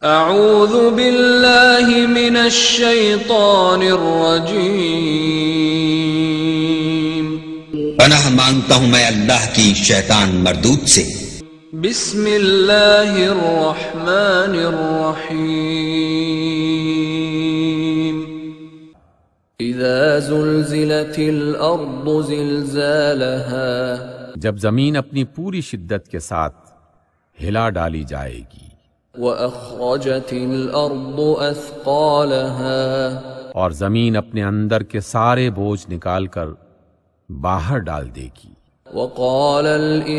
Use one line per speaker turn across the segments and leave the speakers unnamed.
اعوذ باللہ من الشیطان الرجیم،
پناہ مانگتا ہوں میں اللہ کی شیطان مردود سے۔
بسم اللہ الرحمن الرحیم، اذا زلزلت الارض زلزالها،
جب زمین اپنی پوری شدت کے ساتھ ہلا ڈالی جائے گی،
وَأَخْرَجَتِ الْأَرْضُ أَثْقَالَهَا،
اور زمین اپنے اندر کے سارے بوجھ نکال کر باہر ڈال دے گی۔
وَقَالَ الْإِنسَانُ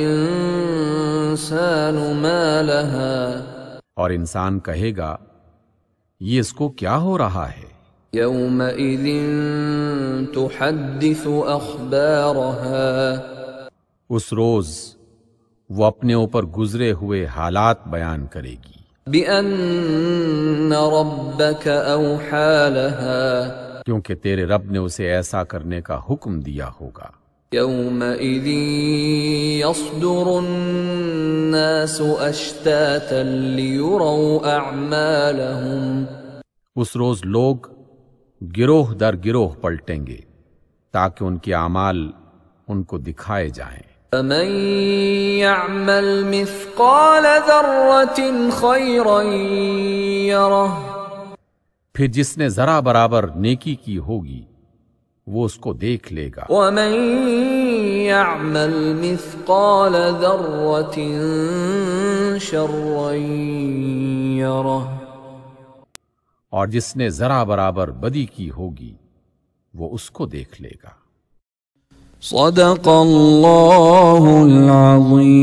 مَا لَهَا،
اور انسان کہے گا یہ اس کو کیا ہو رہا ہے؟
يَوْمَئِذٍ تُحَدِّثُ أَخْبَارَهَا،
اس روز وہ اپنے اوپر گزرے ہوئے حالات بیان کرے گی۔
بِأَنَّ رَبَّكَ أَوْحَى لَهَا،
کیونکہ تیرے رب نے اسے ایسا کرنے کا حکم دیا ہوگا۔
يَوْمَئِذٍ يَصْدُرُ النَّاسُ أَشْتَاتًا لِيُرَوْا أَعْمَالَهُمْ،
اس روز لوگ گروہ در گروہ پلٹیں گے تاکہ ان کے اعمال ان کو دکھائے جائیں۔
فَمَن يَعْمَلْ مِثْقَالَ ذَرَّةٍ خَيْرًا يَرَهُ،
پھر جس نے ذرا برابر نیکی کی ہوگی وہ اس کو دیکھ لے گا،
وَمَن يَعْمَلْ مِثْقَالَ ذَرَّةٍ شَرًّا يَرَهُ،
اور جس نے ذرا برابر بدی کی ہوگی وہ اس کو دیکھ لے گا۔
صدق اللہ العظیم۔